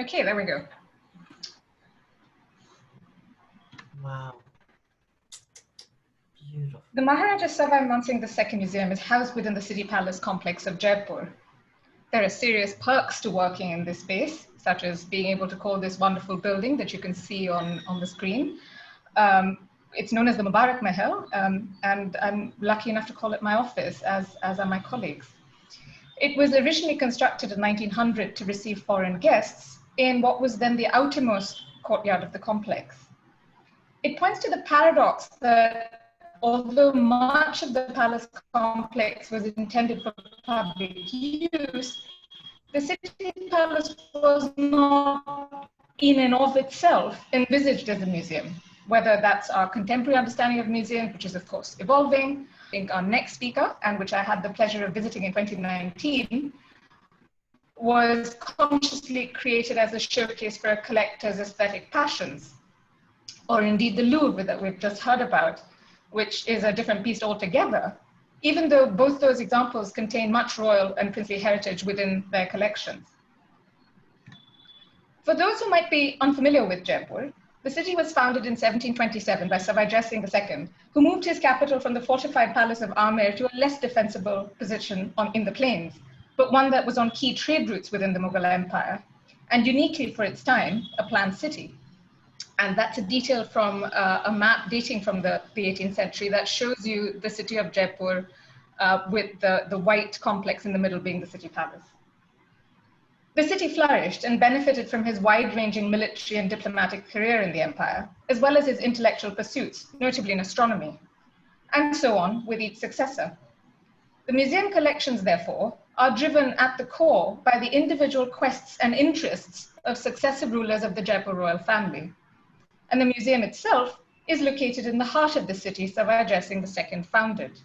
Okay, there we go. Wow. Beautiful. The Maharaja Sawai Mansingh II Museum is housed within the City Palace complex of Jaipur. There are serious perks to working in this space, such as being able to call this wonderful building that you can see on the screen. It's known as the Mubarak Mahal, and I'm lucky enough to call it my office, as are my colleagues. It was originally constructed in 1900 to receive foreign guests in what was then the outermost courtyard of the complex. It points to the paradox that although much of the palace complex was intended for public use, the city palace was not in and of itself envisaged as a museum, whether that's our contemporary understanding of museums, which is of course evolving. I think our next speaker, and which I had the pleasure of visiting in 2019, was consciously created as a showcase for a collector's aesthetic passions, or indeed the Louvre that we've just heard about, which is a different beast altogether, even though both those examples contain much royal and princely heritage within their collections. For those who might be unfamiliar with Jaipur, the city was founded in 1727 by Sawai Singh II, who moved his capital from the fortified palace of Amer to a less defensible position in the plains, but one that was on key trade routes within the Mughal Empire, and uniquely for its time, a planned city. And that's a detail from a map dating from the 18th century that shows you the city of Jaipur with the white complex in the middle being the city palace. The city flourished and benefited from his wide-ranging military and diplomatic career in the empire, as well as his intellectual pursuits, notably in astronomy, and so on with each successor. The museum collections, therefore, are driven at the core by the individual quests and interests of successive rulers of the Jaipur royal family. And the museum itself is located in the heart of the city Sawai Singh II founded.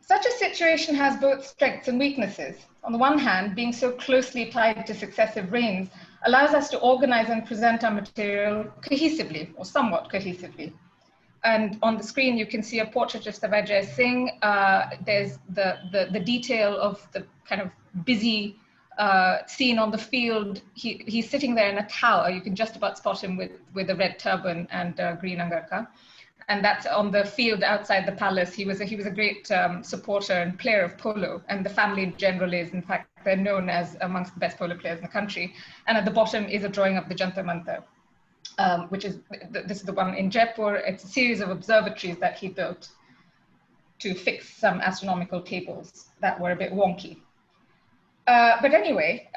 Such a situation has both strengths and weaknesses. On the one hand, being so closely tied to successive reigns allows us to organize and present our material cohesively, or somewhat cohesively. And on the screen, you can see a portrait of Sawai Singh. There's the detail of the kind of busy scene on the field. He's sitting there in a tower. You can just about spot him with a red turban and green angarka. And that's on the field outside the palace. He was a great supporter and player of polo, and the family in general is, in fact, they're known as amongst the best polo players in the country. And at the bottom is a drawing of the Jantar Mantar, which is, this is the one in Jaipur. It's a series of observatories that he built to fix some astronomical tables that were a bit wonky. But anyway,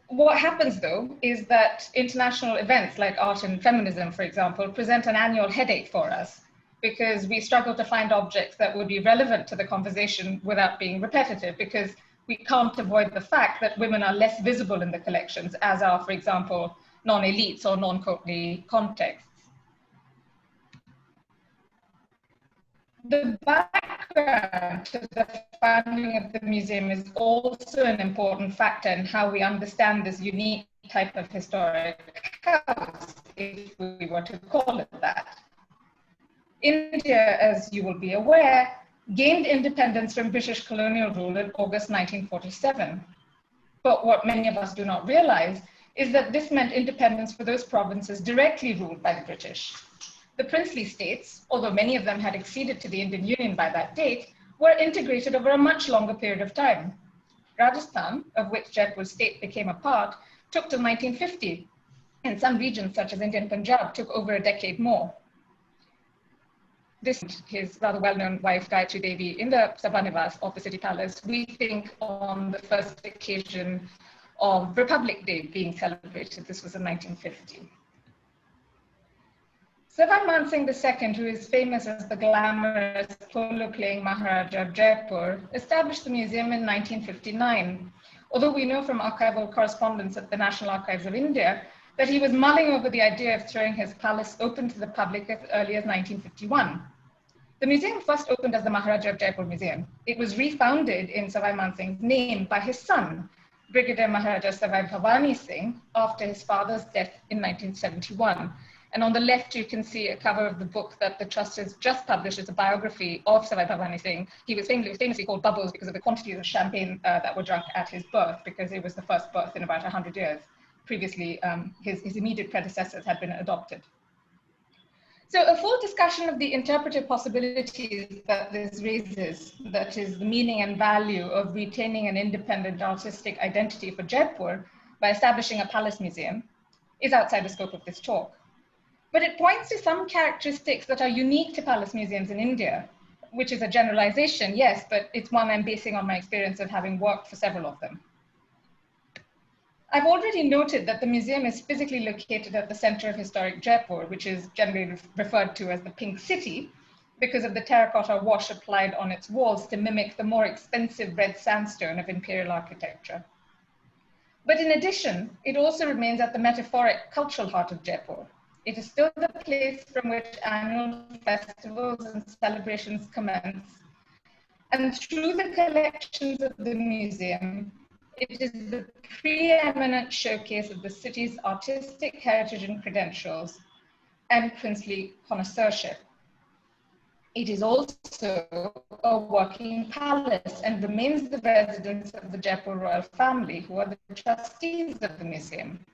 what happens though is that international events like art and feminism, for example, present an annual headache for us, because we struggle to find objects that would be relevant to the conversation without being repetitive, because we can't avoid the fact that women are less visible in the collections, as are, for example, non-elites or non-courtly contexts. The background to the founding of the museum is also an important factor in how we understand this unique type of historic house, if we were to call it that. India, as you will be aware, gained independence from British colonial rule in August 1947. But what many of us do not realize is that this meant independence for those provinces directly ruled by the British. The princely states, although many of them had acceded to the Indian Union by that date, were integrated over a much longer period of time. Rajasthan, of which Jaipur state became a part, took till 1950. And some regions, such as Indian Punjab, took over a decade more. This, his rather well-known wife, Gayatri Devi, in the Sabha of the City Palace, we think on the first occasion of Republic Day being celebrated. This was in 1950. Sawai Mansingh II, who is famous as the glamorous polo-playing Maharaja of Jaipur, established the museum in 1959, although we know from archival correspondence at the National Archives of India that he was mulling over the idea of throwing his palace open to the public as early as 1951. The museum first opened as the Maharaja of Jaipur Museum. It was refounded in Sawai Mansingh's name by his son, Brigadier Maharaja Sawai Bhavani Singh, after his father's death in 1971. And on the left, you can see a cover of the book that the Trust has just published. It's a biography of Sawai Bhavani Singh. He was famously called Bubbles because of the quantities of champagne that were drunk at his birth, because it was the first birth in about 100 years. Previously, his immediate predecessors had been adopted. So a full discussion of the interpretive possibilities that this raises, that is the meaning and value of retaining an independent artistic identity for Jaipur by establishing a palace museum, is outside the scope of this talk. But it points to some characteristics that are unique to palace museums in India, which is a generalization, yes, but it's one I'm basing on my experience of having worked for several of them. I've already noted that the museum is physically located at the center of historic Jaipur, which is generally referred to as the Pink City, because of the terracotta wash applied on its walls to mimic the more expensive red sandstone of imperial architecture. But in addition, it also remains at the metaphoric cultural heart of Jaipur. It is still the place from which annual festivals and celebrations commence. And through the collections of the museum, it is the preeminent showcase of the city's artistic heritage and credentials and princely connoisseurship. It is also a working palace and remains the residence of the Jaipur royal family, who are the trustees of the museum.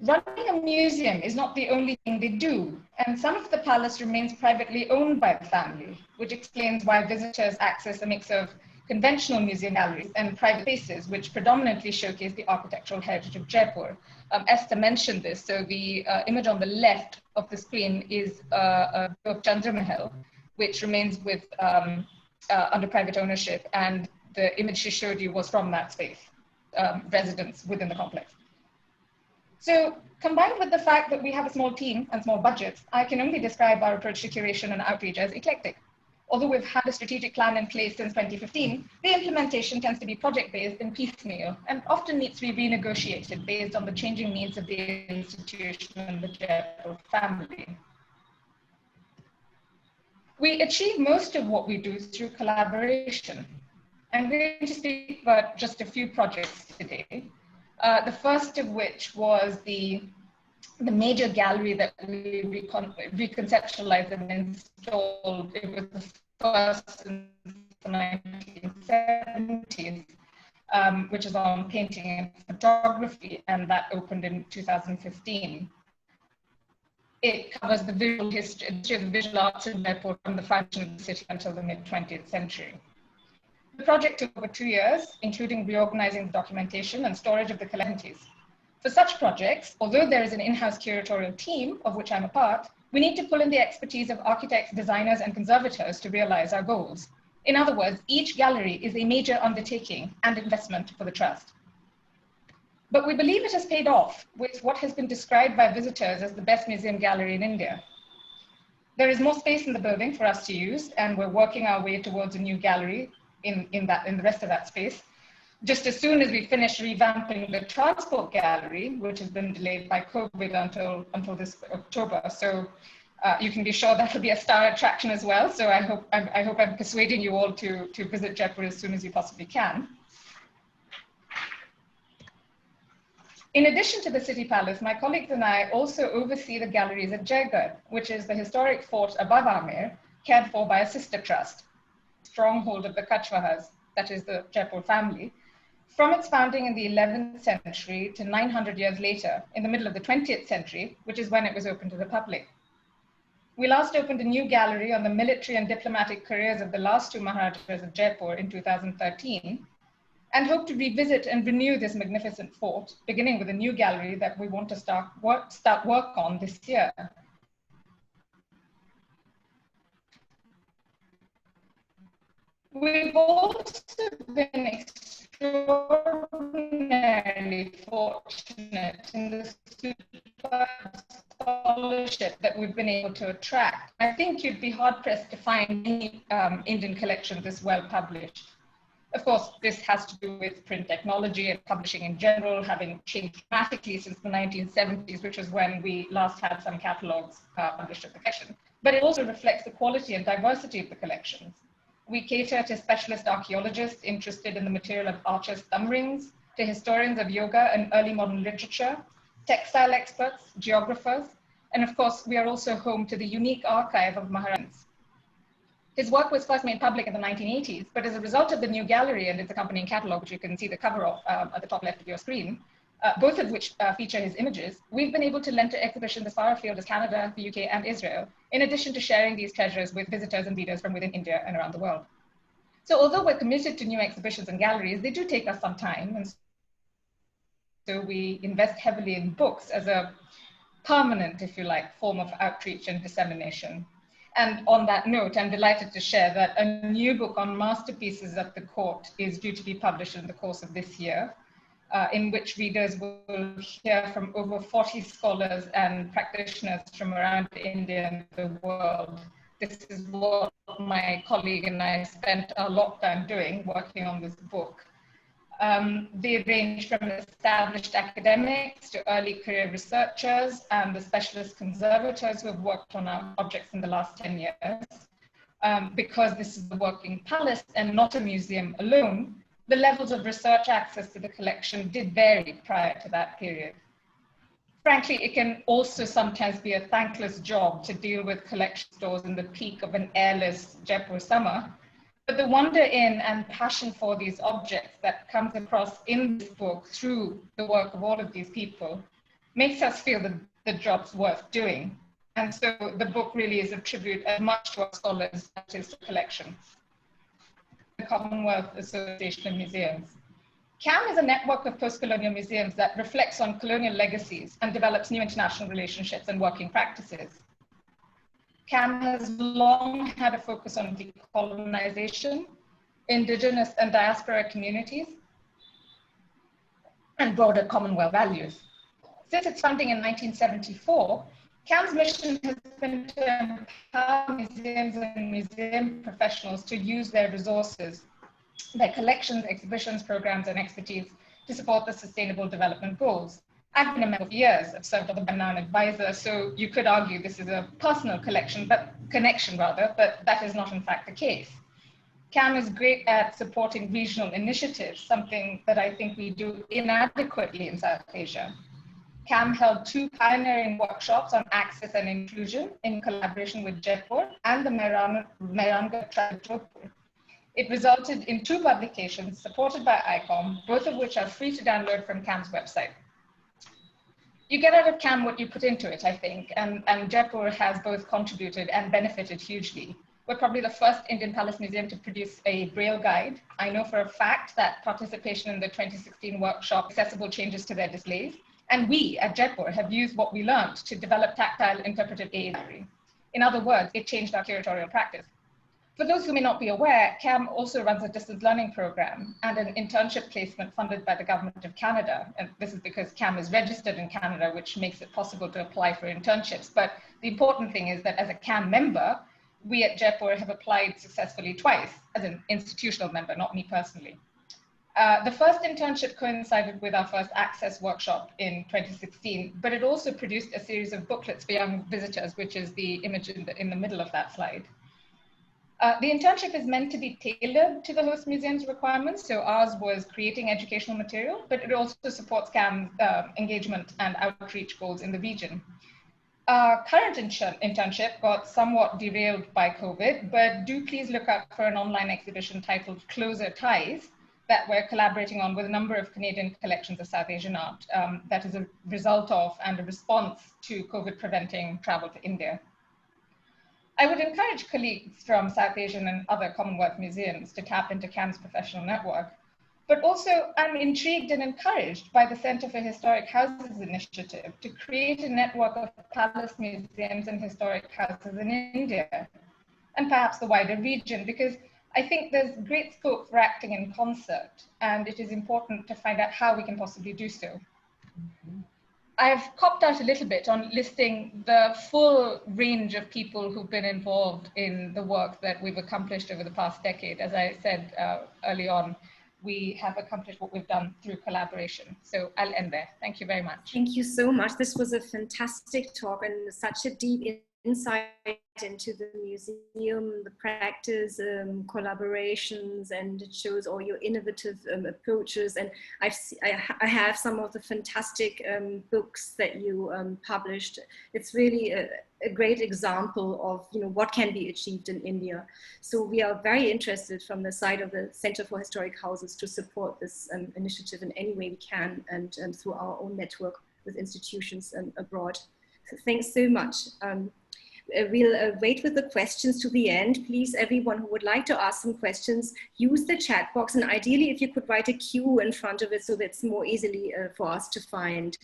Running a museum is not the only thing they do, and some of the palace remains privately owned by the family, which explains why visitors access a mix of conventional museum galleries and private spaces, which predominantly showcase the architectural heritage of Jaipur. Esther mentioned this, so the image on the left of the screen is a view of Chandra Mahal, which remains with under private ownership, and the image she showed you was from that space, residence within the complex. So combined with the fact that we have a small team and small budgets, I can only describe our approach to curation and outreach as eclectic. Although we've had a strategic plan in place since 2015, the implementation tends to be project-based and piecemeal, and often needs to be renegotiated based on the changing needs of the institution and the Jaipur family. We achieve most of what we do through collaboration. I'm going to speak about just a few projects today. The first of which was the major gallery that we reconceptualized and installed. It was the first since the 1970s, which is on painting and photography, and that opened in 2015. It covers the visual history of the visual arts in Jaipur from the foundation of the city until the mid-20th century. The project took over 2 years, including reorganizing the documentation and storage of the collections. For such projects, although there is an in-house curatorial team, of which I'm a part, we need to pull in the expertise of architects, designers, and conservators to realize our goals. In other words, each gallery is a major undertaking and investment for the Trust. But we believe it has paid off with what has been described by visitors as the best museum gallery in India. There is more space in the building for us to use, and we're working our way towards a new gallery in the rest of that space. Just as soon as we finish revamping the transport gallery, which has been delayed by COVID until this October. So you can be sure that will be a star attraction as well. So I hope I'm persuading you all to visit Jaipur as soon as you possibly can. In addition to the City Palace, my colleagues and I also oversee the galleries at Jaipur, which is the historic fort above Amer, cared for by a sister trust, stronghold of the Kachwahas, that is the Jaipur family, from its founding in the 11th century to 900 years later, in the middle of the 20th century, which is when it was open to the public. We last opened a new gallery on the military and diplomatic careers of the last two Maharajas of Jaipur in 2013, and hope to revisit and renew this magnificent fort, beginning with a new gallery that we want to start work on this year. We've also been extraordinarily fortunate in the scholarship that we've been able to attract. I think you'd be hard-pressed to find any Indian collection this well published. Of course, this has to do with print technology and publishing in general, having changed dramatically since the 1970s, which was when we last had some catalogs published of the collection. But it also reflects the quality and diversity of the collections. We cater to specialist archaeologists interested in the material of archers' thumb rings, to historians of yoga and early modern literature, textile experts, geographers, and of course, we are also home to the unique archive of Maharajas. His work was first made public in the 1980s, but as a result of the new gallery and its accompanying catalog, which you can see the cover of at the top left of your screen, both of which feature his images, we've been able to lend to exhibitions as far afield as Canada, the UK, and Israel, in addition to sharing these treasures with visitors and readers from within India and around the world. So although we're committed to new exhibitions and galleries, they do take us some time. And so we invest heavily in books as a permanent, if you like, form of outreach and dissemination. And on that note, I'm delighted to share that a new book on masterpieces at the court is due to be published in the course of this year, in which readers will hear from over 40 scholars and practitioners from around India and the world. This is what my colleague and I spent a lot of time doing, working on this book. They range from established academics to early career researchers and the specialist conservators who have worked on our objects in the last 10 years. Because this is the working palace and not a museum alone, the levels of research access to the collection did vary prior to that period. Frankly, it can also sometimes be a thankless job to deal with collection stores in the peak of an airless Jaipur summer. But the wonder in and passion for these objects that comes across in this book through the work of all of these people makes us feel that the job's worth doing. And so the book really is a tribute as much to our scholars as it is to collections. The Commonwealth Association of Museums. CAM is a network of post-colonial museums that reflects on colonial legacies and develops new international relationships and working practices. CAM has long had a focus on decolonization, indigenous and diaspora communities, and broader Commonwealth values. Since its founding in 1974, CAM's mission has been to empower museums and museum professionals to use their resources, their collections, exhibitions, programs, and expertise to support the Sustainable Development Goals. I've been a member for years. I've served on the board, I'm now an advisor, so you could argue this is a personal connection, but that is not in fact the case. CAM is great at supporting regional initiatives, something that I think we do inadequately in South Asia. CAM held 2 pioneering workshops on access and inclusion in collaboration with Jaipur and the Mehranga tribe of Jaipur. It resulted in 2 publications supported by ICOM, both of which are free to download from CAM's website. You get out of CAM what you put into it, I think, and Jaipur has both contributed and benefited hugely. We're probably the first Indian Palace Museum to produce a Braille guide. I know for a fact that participation in the 2016 workshop accessible changes to their displays, and we at Jaipur have used what we learned to develop tactile interpretive aid. In other words, it changed our curatorial practice. For those who may not be aware, CAM also runs a distance learning program and an internship placement funded by the Government of Canada. And this is because CAM is registered in Canada, which makes it possible to apply for internships. But the important thing is that as a CAM member, we at Jaipur have applied successfully twice as an institutional member, not me personally. The first internship coincided with our first Access workshop in 2016, but it also produced a series of booklets for young visitors, which is the image in the middle of that slide. The internship is meant to be tailored to the host museum's requirements. So ours was creating educational material, but it also supports CAM's engagement and outreach goals in the region. Our current internship got somewhat derailed by COVID, but do please look out for an online exhibition titled Closer Ties that we're collaborating on with a number of Canadian collections of South Asian art. That is a result of and a response to COVID preventing travel to India. I would encourage colleagues from South Asian and other Commonwealth museums to tap into CAM's professional network, but also I'm intrigued and encouraged by the Center for Historic Houses initiative to create a network of palace museums and historic houses in India, and perhaps the wider region, because I think there's great scope for acting in concert, and it is important to find out how we can possibly do so. Mm-hmm. I've copped out a little bit on listing the full range of people who've been involved in the work that we've accomplished over the past decade. As I said early on, we have accomplished what we've done through collaboration. So I'll end there. Thank you very much. Thank you so much. This was a fantastic talk and such a deep insight into the museum, the practice, collaborations, and it shows all your innovative approaches. And I have some of the fantastic books that you published. It's really a great example of what can be achieved in India. So we are very interested from the side of the Center for Historic Houses to support this initiative in any way we can, and through our own network with institutions abroad. So thanks so much. We'll wait with the questions to the end. Please, everyone who would like to ask some questions, use the chat box, and ideally if you could write a Q in front of it so that it's more easily for us to find.